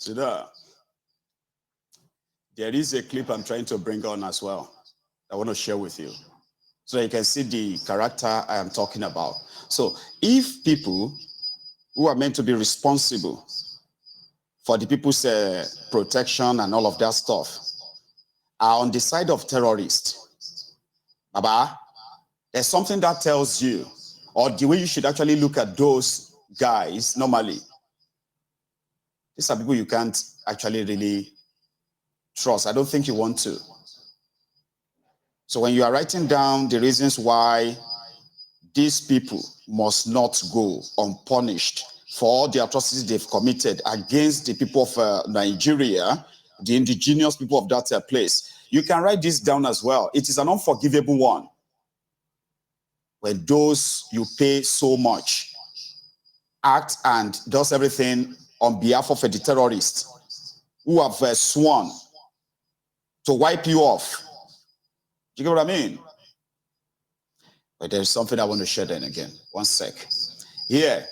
So there is a clip I'm trying to bring on as well. I want to share with you, so you can see the character I am talking about. So if people who are meant to be responsible for the people's protection and all of that stuff are on the side of terrorists, Baba, there's something that tells you, or the way you should actually look at those guys normally. These are people you can't actually really trust. I don't think you want to. So when you are writing down the reasons why these people must not go unpunished for all the atrocities they've committed against the people of Nigeria, the indigenous people of that place, you can write this down as well. It is an unforgivable one. When those you pay so much act and does everything on behalf of the terrorists who have sworn to wipe you off. Do you get what I mean? But there's something I want to share then again. One sec. Here.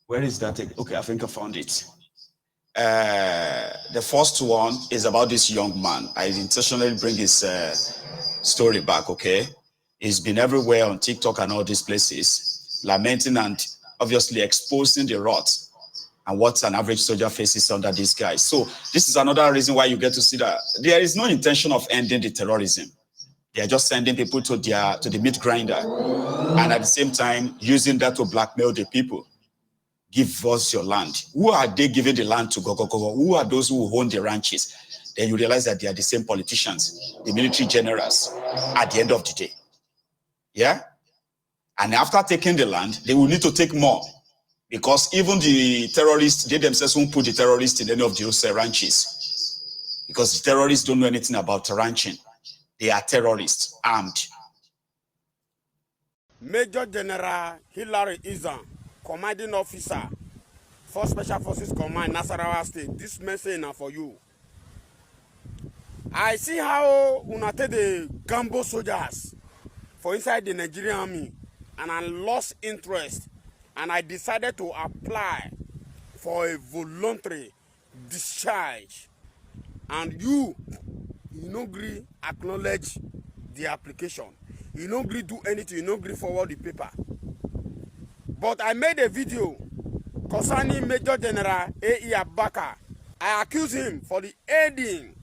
Where is that? Okay, I think I found it. The first one is about this young man. I intentionally bring his story back, okay? He's been everywhere on TikTok and all these places, lamenting and obviously exposing the rot and what an average soldier faces under these guys. So this is another reason why you get to see that there is no intention of ending the terrorism. They are just sending people to the meat grinder, and at the same time using that to blackmail the people. Give us your land. Who are they giving the land to? Go. Who are those who own the ranches? Then you realize that they are the same politicians, the military generals, at the end of the day. Yeah? And after taking the land, they will need to take more. Because even the terrorists, they themselves won't put the terrorists in any of those ranches. Because the terrorists don't know anything about ranching. They are terrorists, armed. Major General Hilary Izan, Commanding Officer for Special Forces Command, Nasarawa State. This message now for you. I see how una take the Gambo soldiers for inside the Nigerian army, and I lost interest, and I decided to apply for a voluntary discharge. And you no agree acknowledge the application. You no agree do anything. You no agree forward the paper. But I made a video concerning Major General A.E. Abaka. I accuse him for the aiding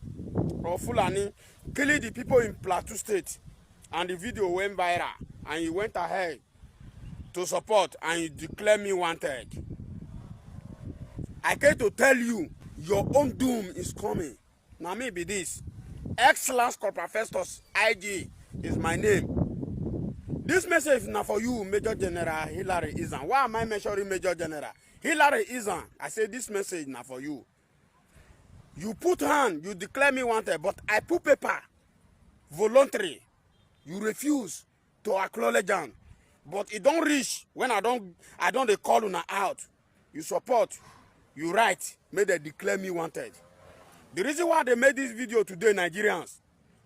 of Fulani killing the people in Plateau State, and the video went viral, and he went ahead to support and you declare me wanted. I came to tell you your own doom is coming. Now maybe this Excellence Corporal Festus IG is my name. This message is now for you, Major General Hilary Izan. Why am I mentioning Major General Hilary Izan? I say this message now for you. You put hand, you declare me wanted, but I put paper, voluntary. You refuse to acknowledge them. But it don't reach when I don't they call una out. You support, you write, may they declare me wanted. The reason why they made this video today, Nigerians,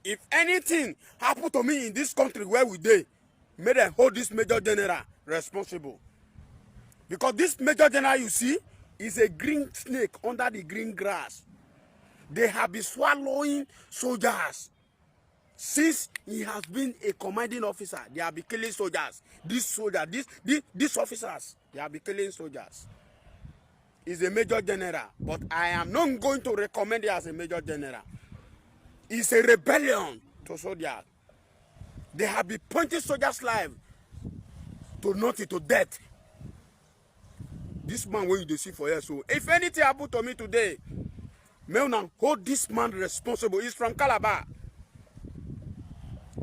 if anything happen to me in this country where we dey, may they hold this Major General responsible. Because this Major General you see is a green snake under the green grass. They have been swallowing soldiers. Since he has been a commanding officer, they have been killing soldiers. These officers, they have been killing soldiers. He's a Major General, but I am not going to recommend it as a Major General. It's a rebellion to soldiers. They have been pointing soldiers' lives to nothing, to death. This man, when you see for here, so if anything happened to me today, may una hold this man responsible. He's from Calabar.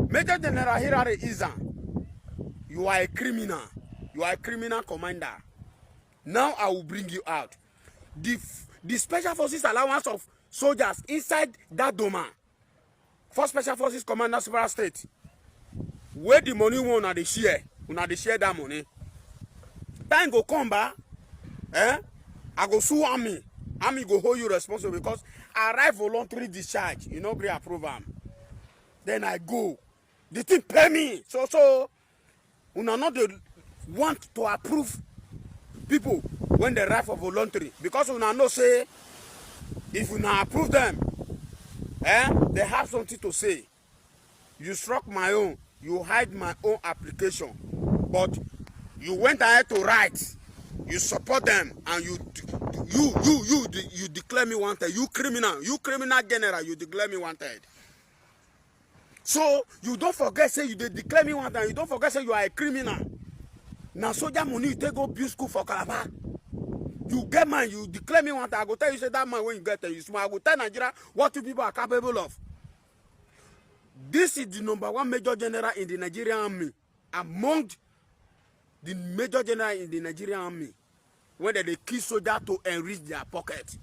Major General Hilary Izan, you are a criminal. You are a criminal commander. Now I will bring you out. The Special Forces allowance of soldiers inside that domain. For Special Forces Commander Nasarawa State. Where the money una dey share that money. Time go come back. I go sue army. Army go hold you responsible because I write voluntary discharge. You know, agree approve am. Then I go. The thing pay me. So una not dey want to approve people when they write for voluntary, because una know say If you now approve them, they have something to say. You struck my own, you hide my own application, but you went ahead to write. You support them, and you declare me wanted. You criminal general, you declare me wanted. So you don't forget say you declare me wanted. You don't forget say you are a criminal. Now soldier money you take go build school for Calabar. You get man, you declare me wanted. I go tell you say that man when you get there, you smart. I go tell Nigeria what you people are capable of. This is the #1 major general in the Nigerian army, among the major general in the Nigerian army, when they kill soldiers to enrich their pocket.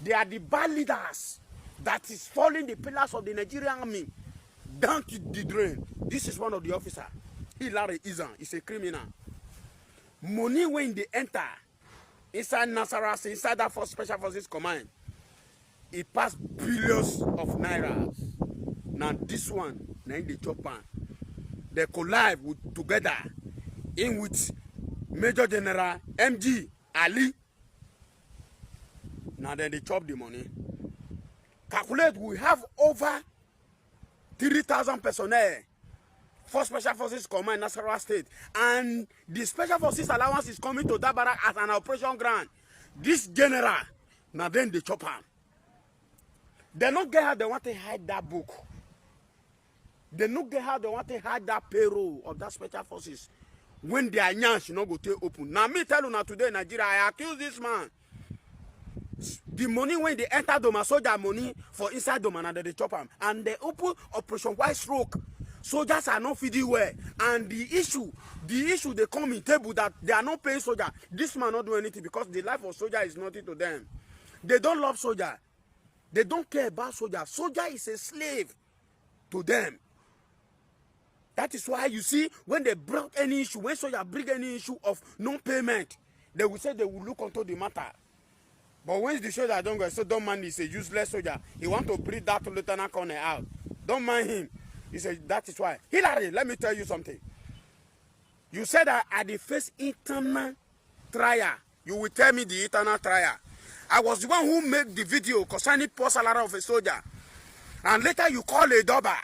They are the bad leaders that is falling the pillars of the Nigerian army down to the drain. This is one of the officers. Hilary Izan is a criminal. Money when they enter inside Nasaras, inside that Special Forces Command, it passed billions of nairas. Now this one, now in the Japan, they collide together in with Major General MG Ali. Now then they chop the money. Calculate, we have over 3,000 personnel for Special Forces Command Nasarawa State, and the Special Forces allowance is coming to Dabara as an operation ground. This general, now then they chop him. They don't get how they want to hide that book. They don't get how they want to hide that payroll of that Special Forces. When they are young, she not go to open. Now me tell you now today in Nigeria, I accuse this man. The money when they enter Doma, soldier money for inside Doma, and they chop them. And they open Operation White Stroke. Soldiers are not feeding well. And the issue they come in table that they are not paying soldier. This man not do anything because the life of soldier is nothing to them. They don't love soldier. They don't care about soldier. Soldier is a slave to them. That is why you see when they brought any issue, when soldier bring any issue of non-payment, they will say they will look into the matter. But when the soldier don't go, so don't mind, he's a useless soldier. He want to bring that Lieutenant Colonel out. Don't mind him. He said that is why. Hilary, let me tell you something. You said that at the first internal trial, you will tell me the internal trial. I was the one who made the video concerning poor salary of a soldier. And later you call a dobber.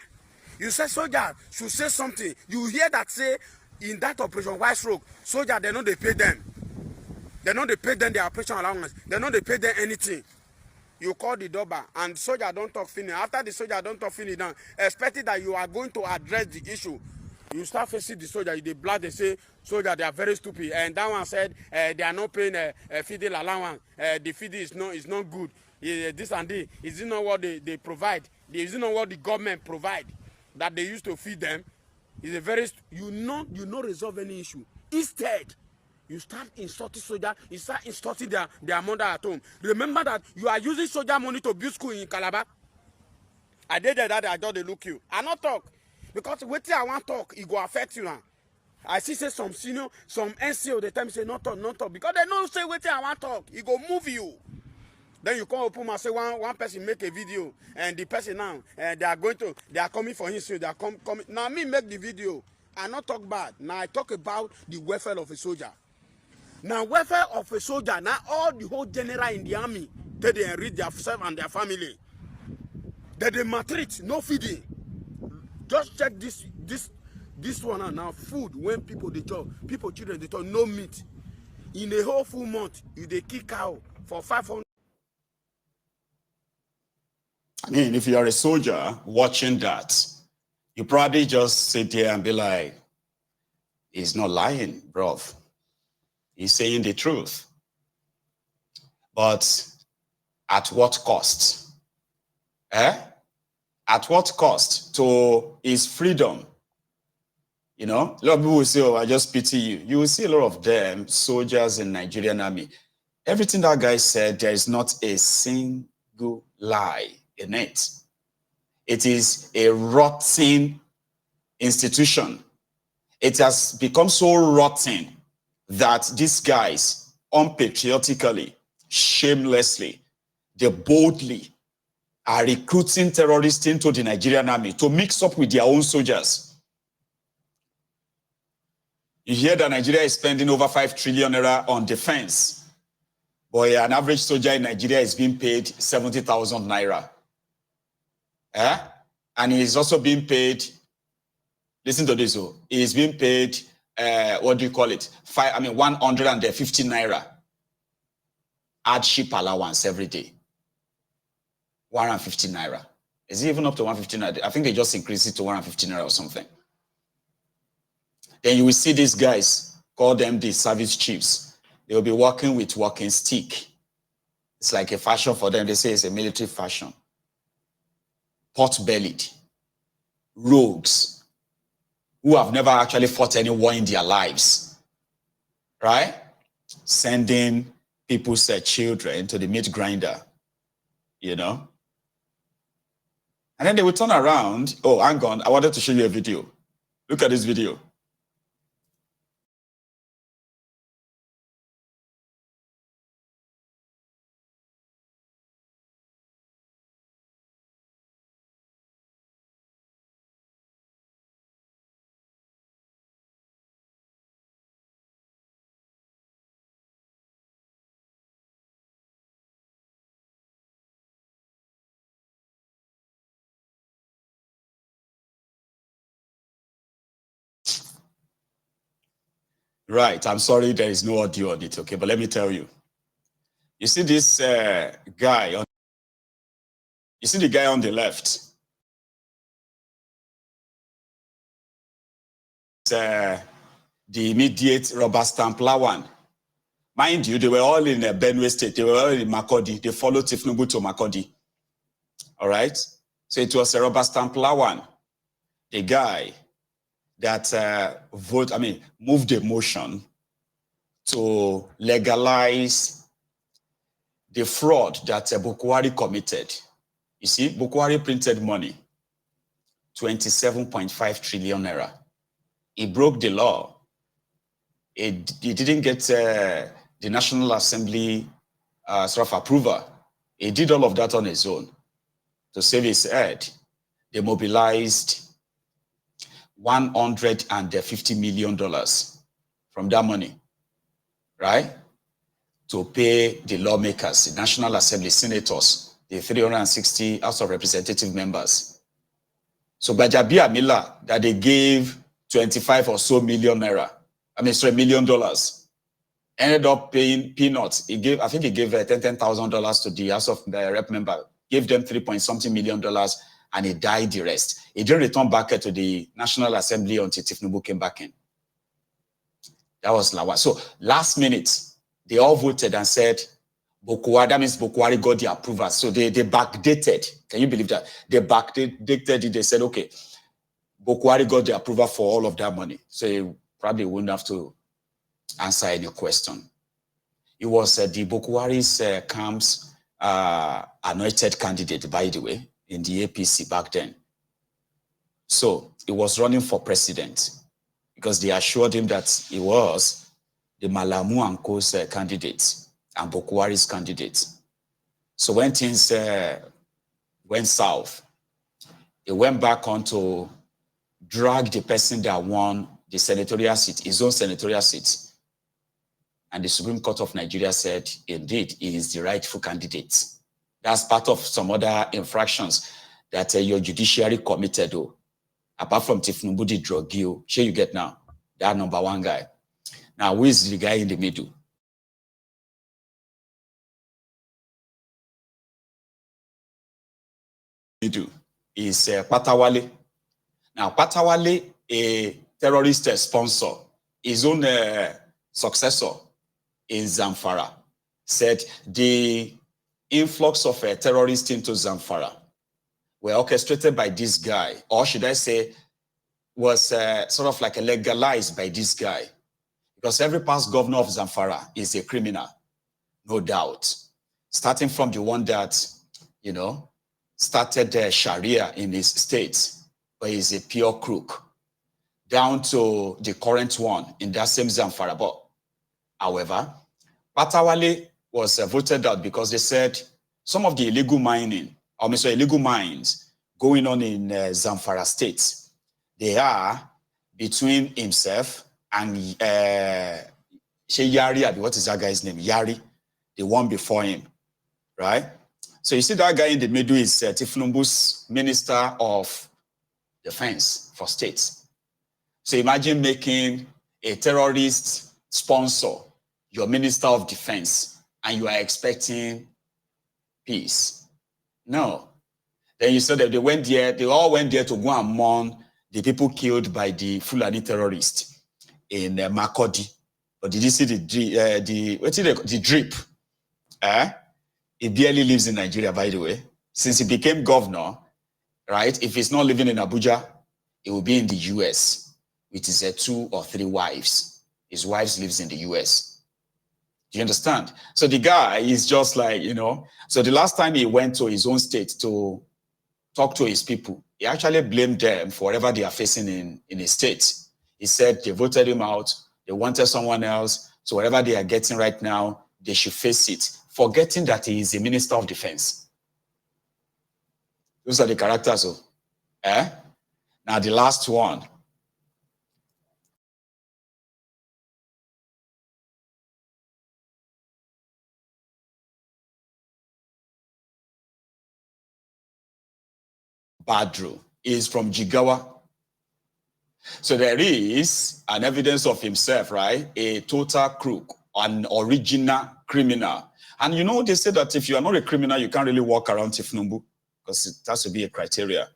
You say soldier should say something. You hear that say in that Operation White Stroke, soldier, they know they pay them. They know they pay them their operation allowance. They know they pay them anything. You call the dobber and soldier don't talk finish. After the soldier don't talk finish down, expecting that you are going to address the issue. You start facing the soldier, they blood, they say, soldier, they are very stupid. And that one said, they are not paying feeding allowance. The feeding is not good. This and this. Is it not what they provide? Is it not what the government provide that they used to feed them? Is a very, you not resolve any issue. Instead, you start insulting soldier, you start insulting their mother at home. Remember that you are using soldier money to build school in Calabar. I did that, I thought they look you. I not talk. Because what I want to talk, it go affect you now. I see say some senior, some NCO, the time say not talk. Because they don't say what I want to talk, it go move you. Then you come open and say one person make a video, and the person now, they are coming for him, so they are coming. Now me make the video, I not talk bad. Now I talk about the welfare of a soldier. Now welfare of a soldier, now all the whole general in the army, they enrich themselves and their family. They maltreat, no feeding. Just check this one now. Food when people they chop, children they chop no meat. In a whole full month, you they kill cow for 500. I mean, if you are a soldier watching that, you probably just sit there and be like, he's not lying, bro. He's saying the truth. But at what cost? At what cost to his freedom? You know, a lot of people will say, oh, I just pity you. You will see a lot of them, soldiers in Nigerian army. Everything that guy said, there is not a single lie in it. It is a rotten institution. It has become so rotten that these guys, unpatriotically, shamelessly, they boldly are recruiting terrorists into the Nigerian army to mix up with their own soldiers. You hear that Nigeria is spending over 5 trillion naira on defense. Boy, an average soldier in Nigeria is being paid 70,000 naira. And he's also being paid, listen to this, he's being paid, what do you call it? 150 naira. Hardship allowance every day. 150 naira. Is it even up to 150 naira? I think they just increased it to 150 naira or something. Then you will see these guys, call them the service chiefs. They will be working with walking stick. It's like a fashion for them. They say it's a military fashion. Pot-bellied. Rogues. Who have never actually fought any war in their lives. Right? Sending people's children to the meat grinder. You know? And then they will turn around. Oh, hang on. I wanted to show you a video. Look at this video. Right, I'm sorry there is no audio on it, okay, but let me tell you. You see this guy, you see the guy on the left? The immediate rubber stamp Lawan. Mind you, they were all in Benue State, they were all in Makodi, they followed Tifnubu to Makodi. All right, so it was a rubber stamp Lawan, the guy that moved a motion to legalize the fraud that Bukwari committed. You see, Bukwari printed money, 27.5 trillion naira. He broke the law. He didn't get the National Assembly sort of approval. He did all of that on his own to save his head. They mobilized $150 million from that money, right? To pay the lawmakers, the National Assembly senators, the 360 House of Representative members. So Bajabi Amila, that they gave 25 or so million naira, $1 million, ended up paying peanuts. I think he gave $10,000 to the House of the Rep member, gave them $3.something million, and he died the rest. He didn't return back to the National Assembly until Tifnubu came back in. That was Lawa. So last minute, they all voted and said, Bukwari, that means Bukwari got the approval. So they backdated. Can you believe that? They backdated it. They said, okay, Bukwari got the approval for all of that money. So he probably wouldn't have to answer any question. It was the Bukwari's camp's anointed candidate, by the way, in the APC back then. So he was running for president because they assured him that he was the Malamu and Co's candidate and Bukwari's candidate. So when things went south, he went back on to drag the person that won the senatorial seat, his own senatorial seat. And the Supreme Court of Nigeria said, indeed, he is the rightful candidate. That's part of some other infractions that your judiciary committed, though. Apart from Tifnubu, the drug you, sure you get now, that number one guy. Now, who is the guy in the middle? Middle is Patawale. Now, Patawale, a terrorist sponsor, his own successor in Zamfara, said the influx of terrorists into Zamfara were orchestrated by this guy, or should I say, was sort of like legalized by this guy. Because every past governor of Zamfara is a criminal, no doubt. Starting from the one that, you know, started Sharia in his state, but he's a pure crook, down to the current one in that same Zamfara. But, however, Patawale was voted out because they said some of the illegal mining, illegal mines going on in Zamfara state, they are between himself and Yari, what is that guy's name? Yari. the one before him, right? So you see that guy in the middle is Tifnumbu's Minister of Defense for states. So imagine making a terrorist sponsor your Minister of Defense and you are expecting peace. No. Then you saw that they all went there to go and mourn the people killed by the Fulani terrorists in Makodi. But did you see the drip? He barely lives in Nigeria, by the way. Since he became governor, right? If he's not living in Abuja, he will be in the US with his 2 or 3 wives. His wives lives in the US. Do you understand? So the guy is just like, so the last time he went to his own state to talk to his people, he actually blamed them for whatever they are facing in his state. He said they voted him out, they wanted someone else, so whatever they are getting right now, they should face it, forgetting that he is a Minister of Defense. Those are the characters. Now the last one. Badru is from Jigawa. So there is an evidence of himself, right? A total crook, an original criminal. And they say that if you are not a criminal, you can't really walk around Tifnumbu because it has to be a criteria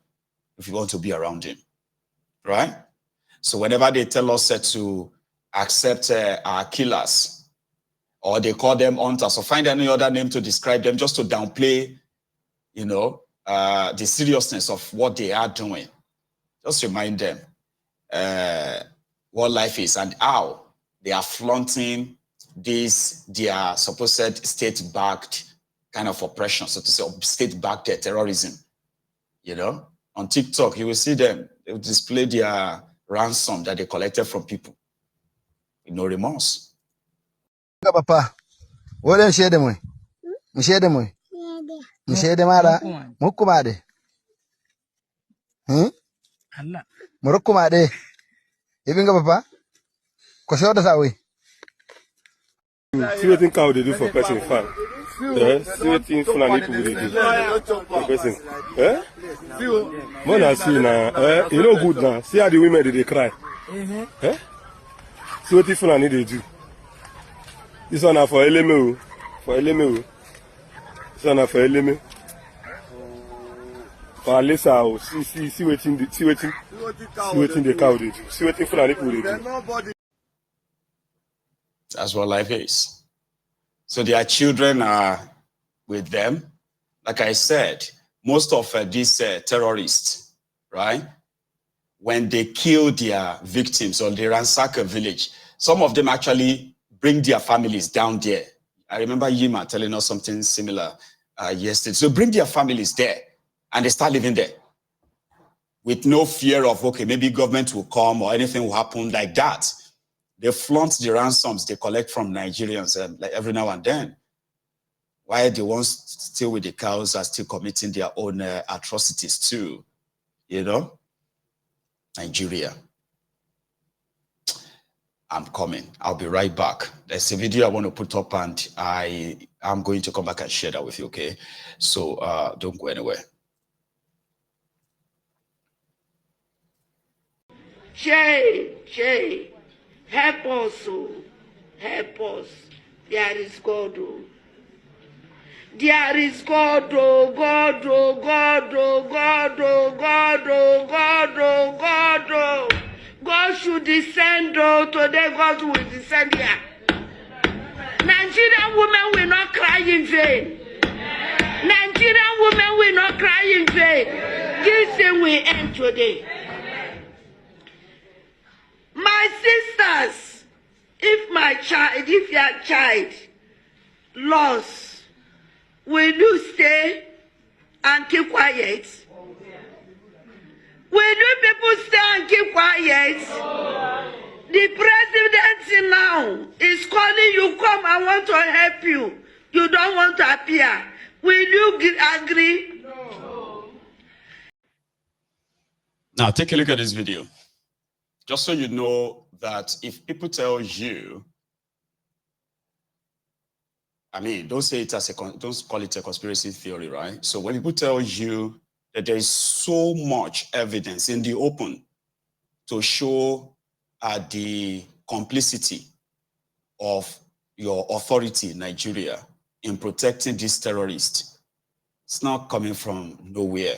if you want to be around him, right? So whenever they tell us to accept our killers, or they call them hunters, or find any other name to describe them just to downplay, the seriousness of what they are doing, just remind them what life is and how they are flaunting their supposed state-backed kind of oppression, so to say, state-backed terrorism. On TikTok, you will see them. They will display their ransom that they collected from people with no remorse. Papa, what else share them with? Share them with? Share them ada? Mukumade. Murukumade. Even papa? Kosho da sawi. See what cow they do for person farm. See what Fulani people they do for person. When I see now, good now. See how the women they cry. See what Fulani they do. This one for LMO. This one for LMO. For Alisa, see what the cow they do. See what Fulani people they do. That's what life is. So their children are with them. Like I said, most of these terrorists, right? When they kill their victims or they ransack a village, some of them actually bring their families down there. I remember Yima telling us something similar yesterday. So bring their families there and they start living there with no fear of, okay, maybe government will come or anything will happen like that. They flaunt the ransoms they collect from Nigerians like every now and then. While the ones still with the cows are still committing their own atrocities too, Nigeria. I'm coming. I'll be right back. There's a video I want to put up and I'm going to come back and share that with you, okay? So don't go anywhere. Shay. Help us, oh. Help us. There is God, oh. There is God, oh, God, oh, God, oh, God, oh, God, oh, God, oh, God, oh. God should descend, oh, today God will descend here. Nigerian women will not cry in vain. Nigerian women will not cry in vain. This thing will end today. My sisters, if your child lost, will you stay and keep quiet? Will you people stay and keep quiet? The president now is calling you, come, I want to help you. You don't want to appear. Will you agree? No. Now take a look at this video. Just so you know that if people tell you I mean, don't say it as don't call it a conspiracy theory, right? So when people tell you that there is so much evidence in the open to show the complicity of your authority, Nigeria, in protecting these terrorists, it's not coming from nowhere.